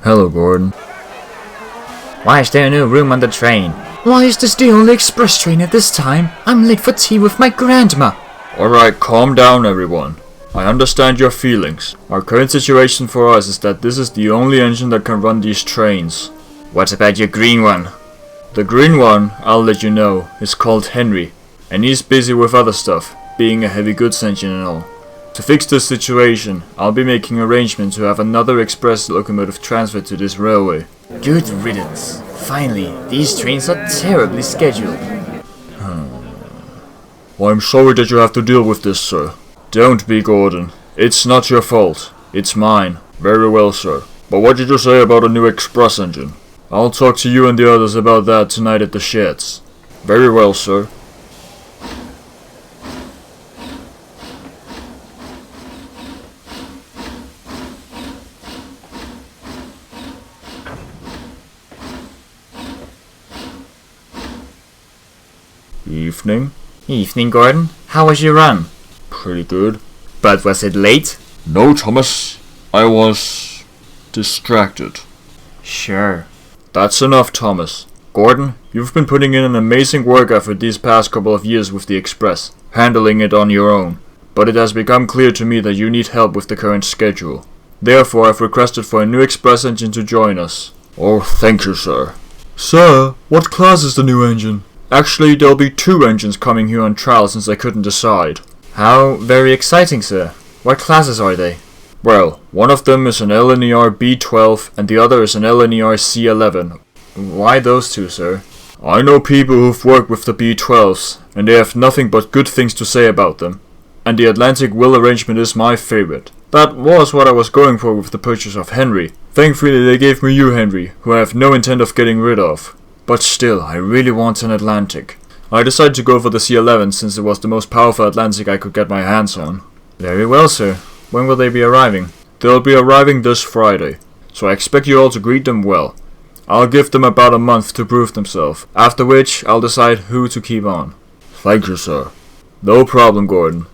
Hello, Gordon. Why is there no room on the train? Why is this the only express train at this time? I'm late for tea with my grandma. Alright, calm down everyone. I understand your feelings. Our current situation for us is that this is the only engine that can run these trains. What about your green one? The green one, I'll let you know, is called Henry, and he's busy with other stuff, being a heavy goods engine and all. To fix this situation, I'll be making arrangements to have another express locomotive transferred to this railway. Good riddance. Finally, these trains are terribly scheduled. Well, I'm sorry that you have to deal with this, sir. Don't be, Gordon. It's not your fault. It's mine. Very well, sir. But what did you say about a new express engine? I'll talk to you and the others about that tonight at the sheds. Very well, sir. Evening. Evening, Gordon. How was your run? Pretty good. But was it late? No, Thomas. I was distracted. Sure. That's enough, Thomas. Gordon, you've been putting in an amazing work effort these past couple of years with the Express, handling it on your own. But it has become clear to me that you need help with the current schedule. Therefore, I've requested for a new Express engine to join us. Oh, thank you, sir. Sir, what class is the new engine? Actually, there'll be 2 engines coming here on trial since I couldn't decide. How very exciting, sir. What classes are they? Well, one of them is an LNER B12 and the other is an LNER C11. Why those 2, sir? I know people who've worked with the B12s, and they have nothing but good things to say about them. And the Atlantic Will arrangement is my favorite. That was what I was going for with the purchase of Henry. Thankfully they gave me you, Henry, who I have no intent of getting rid of. But still, I really want an Atlantic. I decided to go for the C11 since it was the most powerful Atlantic I could get my hands on. Very well, sir. When will they be arriving? They'll be arriving this Friday, so I expect you all to greet them well. I'll give them about a month to prove themselves, after which I'll decide who to keep on. Thank you, sir. No problem, Gordon.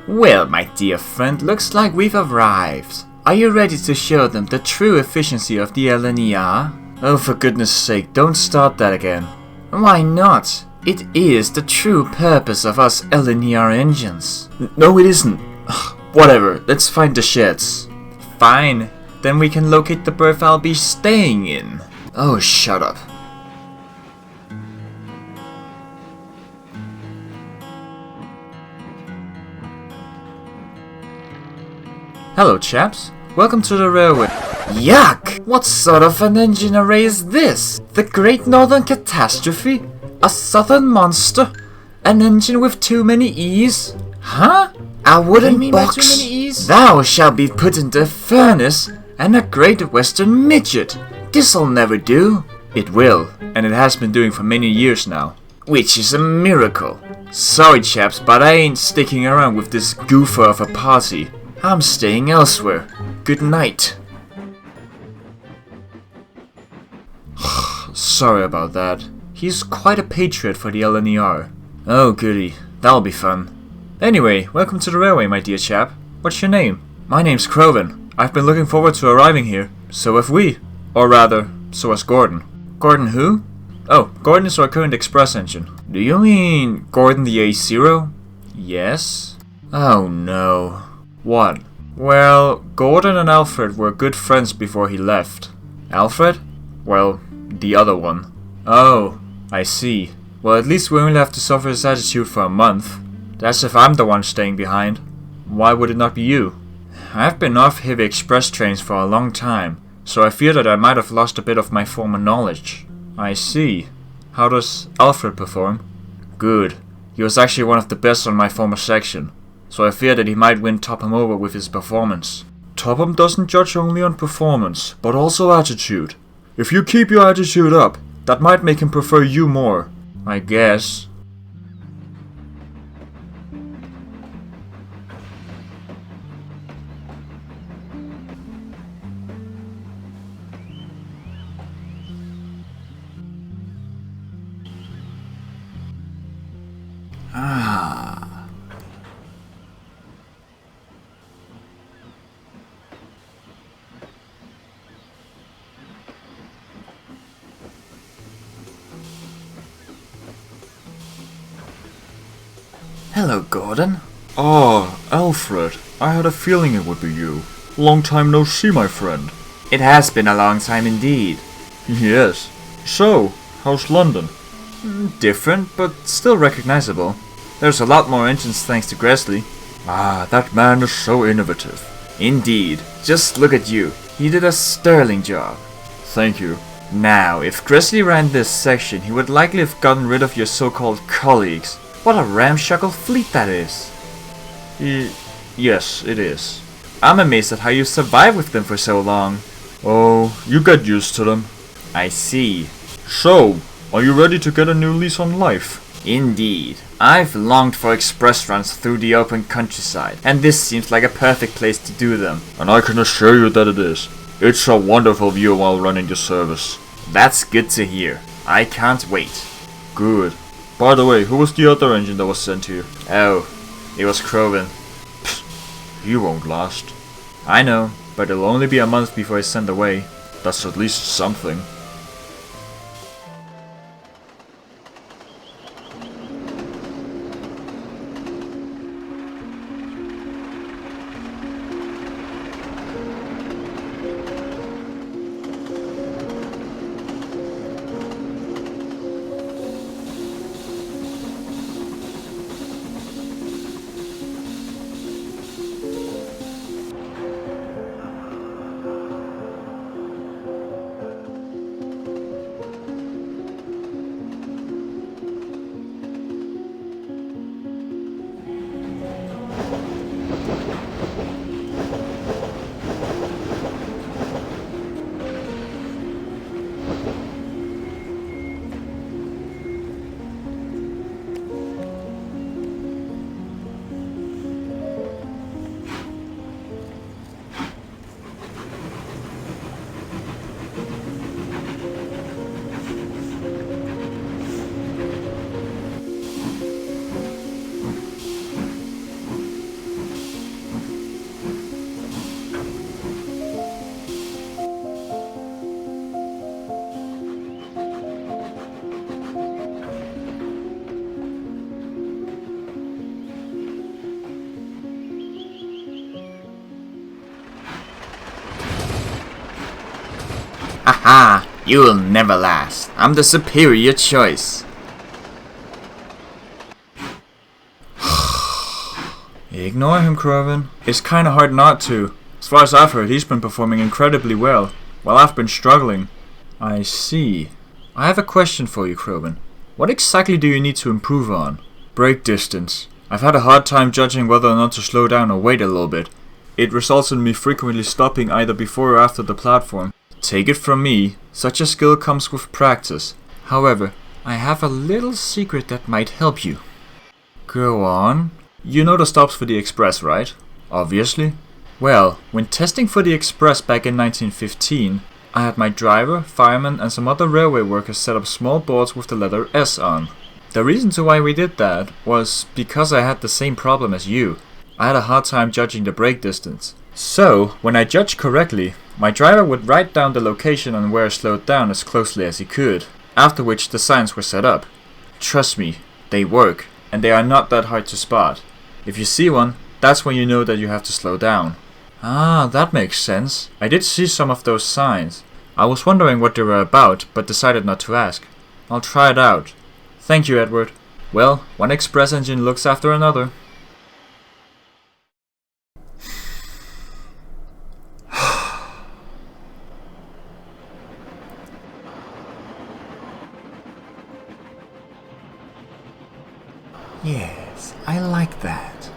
Well, my dear friend, looks like we've arrived. Are you ready to show them the true efficiency of the LNER? Oh, for goodness sake, don't start that again. Why not? It is the true purpose of us LNER engines. No, it isn't. Ugh, whatever, let's find the sheds. Fine, then we can locate the berth I'll be staying in. Oh, shut up. Hello, chaps. Welcome to the railway. Yuck! What sort of an engine array is this? The Great Northern Catastrophe? A southern monster? An engine with too many E's? Huh? A wooden box? Thou shalt be put in the furnace, and a Great Western Midget. This'll never do. It will, and it has been doing for many years now. Which is a miracle. Sorry, chaps, but I ain't sticking around with this goofer of a party. I'm staying elsewhere. Good night. Sorry about that. He's quite a patriot for the LNER. Oh, goody. That'll be fun. Anyway, welcome to the railway, my dear chap. What's your name? My name's Crovan. I've been looking forward to arriving here. So have we. Or rather, so has Gordon. Gordon who? Oh, Gordon is our current express engine. Do you mean Gordon the A0? Yes. Oh no. What? Well, Gordon and Alfred were good friends before he left. Alfred? Well, the other one. Oh, I see. Well, at least we only have to suffer his attitude for a month. That's if I'm the one staying behind. Why would it not be you? I've been off heavy express trains for a long time, so I fear that I might have lost a bit of my former knowledge. I see. How does Alfred perform? Good. He was actually one of the best on my former section, so I fear that he might win Topham over with his performance. Topham doesn't judge only on performance, but also attitude. If you keep your attitude up, that might make him prefer you more, I guess. Hello, Gordon. Ah, Alfred. I had a feeling it would be you. Long time no see, my friend. It has been a long time indeed. Yes. So, how's London? Different, but still recognizable. There's a lot more engines thanks to Gresley. Ah, that man is so innovative. Indeed. Just look at you. You did a sterling job. Thank you. Now, if Gresley ran this section, he would likely have gotten rid of your so-called colleagues. What a ramshackle fleet that is. Yes, it is. I'm amazed at how you survived with them for so long. Oh, you get used to them. I see. So, are you ready to get a new lease on life? Indeed. I've longed for express runs through the open countryside, and this seems like a perfect place to do them. And I can assure you that it is. It's a wonderful view while running the service. That's good to hear. I can't wait. Good. By the way, who was the other engine that was sent to you? Oh, it was Crovan. He won't last. I know, but it'll only be a month before he's sent away. That's at least something. Haha, you will never last. I'm the superior choice. Ignore him, Crovan. It's kinda hard not to. As far as I've heard, he's been performing incredibly well, while I've been struggling. I see. I have a question for you, Crovan. What exactly do you need to improve on? Brake distance. I've had a hard time judging whether or not to slow down or wait a little bit. It results in me frequently stopping either before or after the platform. Take it from me, such a skill comes with practice. However, I have a little secret that might help you. Go on. You know the stops for the Express, right? Obviously. Well, when testing for the Express back in 1915, I had my driver, fireman and some other railway workers set up small boards with the letter S on. The reason to why we did that was because I had the same problem as you. I had a hard time judging the brake distance. So, when I judged correctly, my driver would write down the location and where I slowed down as closely as he could, after which the signs were set up. Trust me, they work, and they are not that hard to spot. If you see one, that's when you know that you have to slow down. Ah, that makes sense. I did see some of those signs. I was wondering what they were about, but decided not to ask. I'll try it out. Thank you, Edward. Well, one express engine looks after another. Yes, I like that.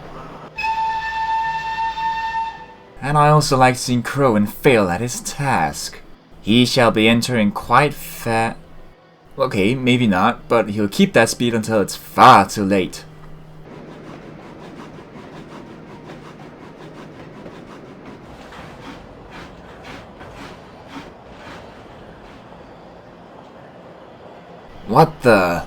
And I also like seeing Crovan fail at his task. He shall be entering quite fast. Okay, maybe not, but he'll keep that speed until it's far too late. What the?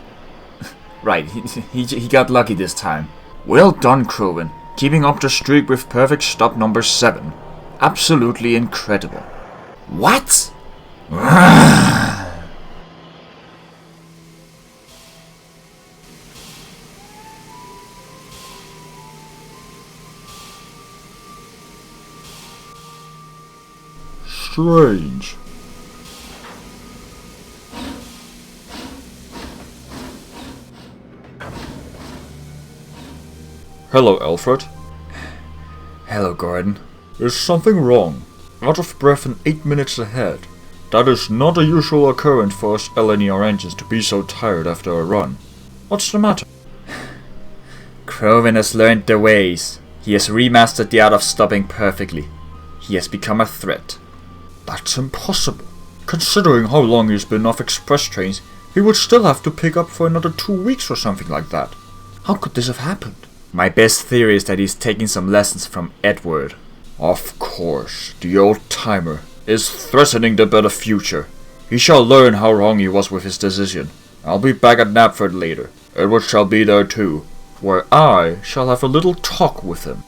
Right, he got lucky this time. Well done, Crovan. Keeping up the streak with perfect stop number 7. Absolutely incredible. What? Strange. Hello, Alfred. Hello, Gordon. Is something wrong? Out of breath and 8 minutes ahead. That is not a usual occurrence for us LNER engines to be so tired after a run. What's the matter? Crovan has learned the ways. He has remastered the art of stopping perfectly. He has become a threat. That's impossible. Considering how long he's been off express trains, he would still have to pick up for another 2 weeks or something like that. How could this have happened? My best theory is that he's taking some lessons from Edward. Of course, the old-timer is threatening the better future. He shall learn how wrong he was with his decision. I'll be back at Knapford later. Edward shall be there too, where I shall have a little talk with him.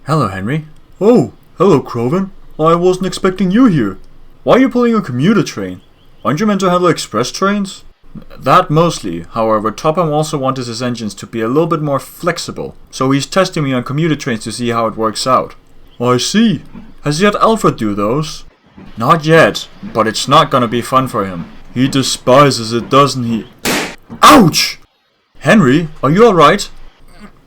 Hello, Henry. Oh, hello, Crovan. I wasn't expecting you here. Why are you pulling a commuter train? Aren't you meant to handle express trains? That mostly. However, Topham also wanted his engines to be a little bit more flexible, so he's testing me on commuter trains to see how it works out. I see. Has he had Alfred do those? Not yet, but it's not gonna be fun for him. He despises it, doesn't he? Ouch! Henry, are you alright?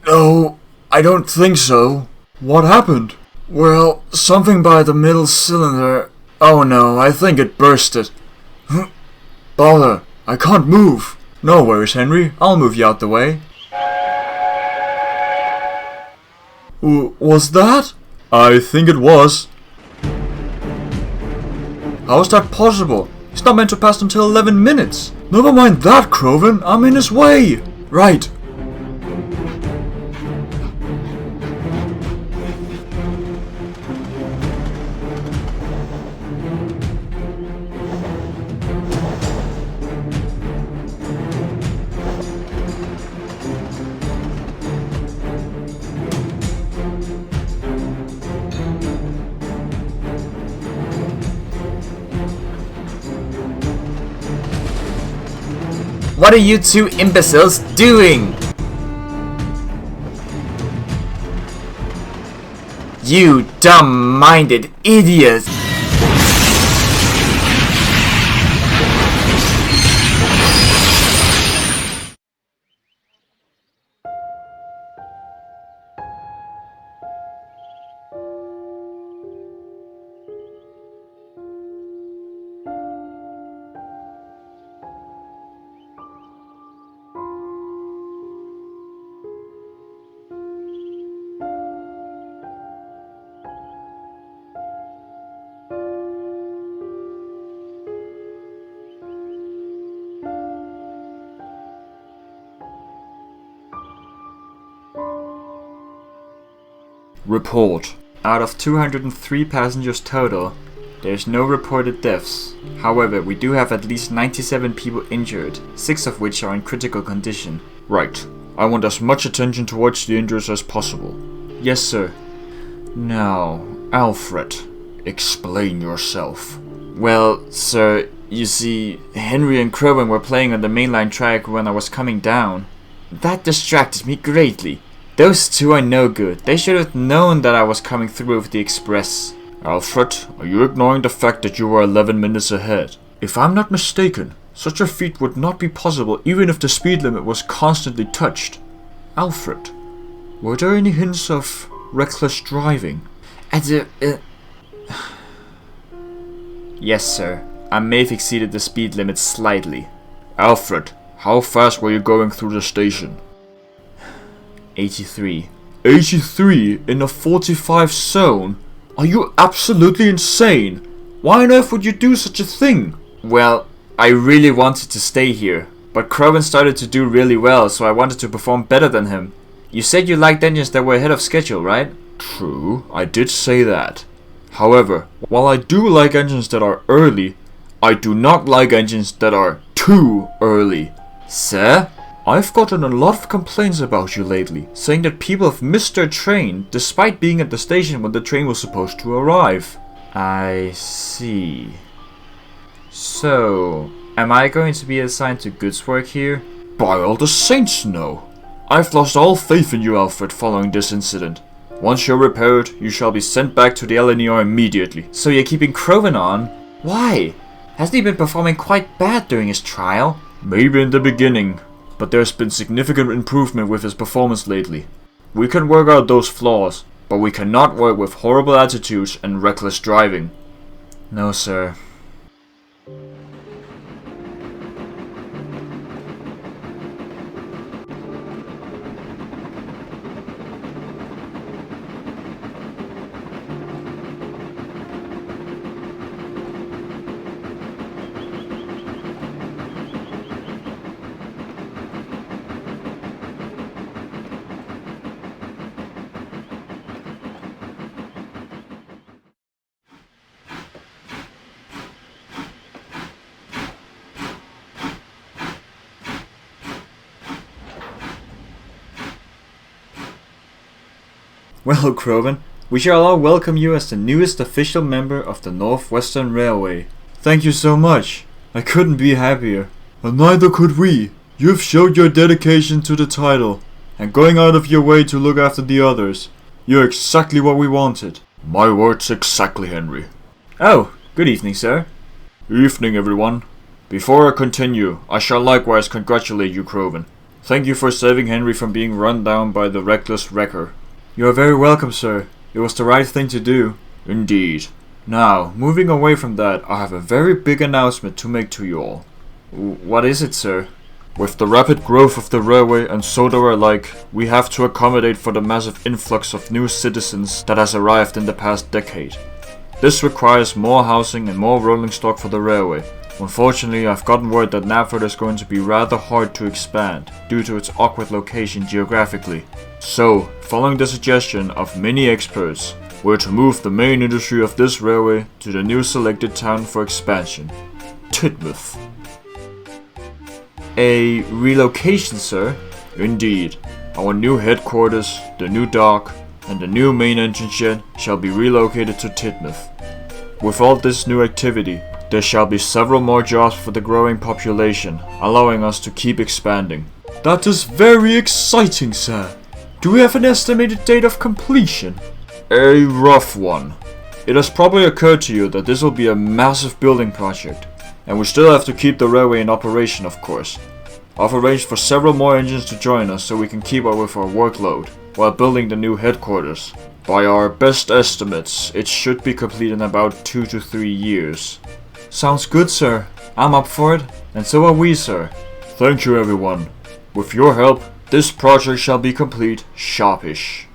No, I don't think so. What happened? Well, something by the middle cylinder. Oh no, I think it bursted. Bother, I can't move. No worries, Henry. I'll move you out the way. Was that? I think it was. How is that possible? He's not meant to pass until 11 minutes. Never mind that, Crovan. I'm in his way. Right. What are you two imbeciles doing? You dumb-minded idiots! Report. Out of 203 passengers total, there's no reported deaths. However, we do have at least 97 people injured, 6 of which are in critical condition. Right. I want as much attention towards the injuries as possible. Yes, sir. Now, Alfred, explain yourself. Well, sir, you see, Henry and Crovan were playing on the mainline track when I was coming down. That distracted me greatly. Those two are no good. They should have known that I was coming through with the express. Alfred, are you ignoring the fact that you were 11 minutes ahead? If I'm not mistaken, such a feat would not be possible even if the speed limit was constantly touched. Alfred, were there any hints of reckless driving. Yes, sir. I may have exceeded the speed limit slightly. Alfred, how fast were you going through the station? 83. 83 in a 45 zone? Are you absolutely insane? Why on earth would you do such a thing? Well, I really wanted to stay here, but Crovan started to do really well, so I wanted to perform better than him. You said you liked engines that were ahead of schedule, right? True, I did say that. However, while I do like engines that are early, I do not like engines that are too early. Sir? I've gotten a lot of complaints about you lately, saying that people have missed their train despite being at the station when the train was supposed to arrive. I see. So, am I going to be assigned to goods work here? By all the saints, no. I've lost all faith in you, Alfred, following this incident. Once you're repaired, you shall be sent back to the LNER immediately. So you're keeping Crovan on? Why? Hasn't he been performing quite bad during his trial? Maybe in the beginning, but there's been significant improvement with his performance lately. We can work out those flaws, but we cannot work with horrible attitudes and reckless driving. No, sir. Well, Crovan, we shall all welcome you as the newest official member of the Northwestern Railway. Thank you so much. I couldn't be happier. And neither could we. You've showed your dedication to the title, and going out of your way to look after the others. You're exactly what we wanted. My words exactly, Henry. Oh, good evening, sir. Evening, everyone. Before I continue, I shall likewise congratulate you, Crovan. Thank you for saving Henry from being run down by the reckless wrecker. You are very welcome, sir. It was the right thing to do. Indeed. Now, moving away from that, I have a very big announcement to make to you all. What is it, sir? With the rapid growth of the railway and soda alike, we have to accommodate for the massive influx of new citizens that has arrived in the past decade. This requires more housing and more rolling stock for the railway. Unfortunately, I've gotten word that Alfred is going to be rather hard to expand due to its awkward location geographically. So, following the suggestion of many experts, we're to move the main industry of this railway to the new selected town for expansion, Titmuth. A relocation, sir? Indeed. Our new headquarters, the new dock, and the new main engine shed shall be relocated to Titmuth. With all this new activity, there shall be several more jobs for the growing population, allowing us to keep expanding. That is very exciting, sir. Do we have an estimated date of completion? A rough one. It has probably occurred to you that this will be a massive building project, and we still have to keep the railway in operation, of course. I've arranged for several more engines to join us so we can keep up with our workload, while building the new headquarters. By our best estimates, it should be complete in about 2 to 3 years. Sounds good, sir. I'm up for it, and so are we, sir. Thank you, everyone. With your help, this project shall be complete sharpish.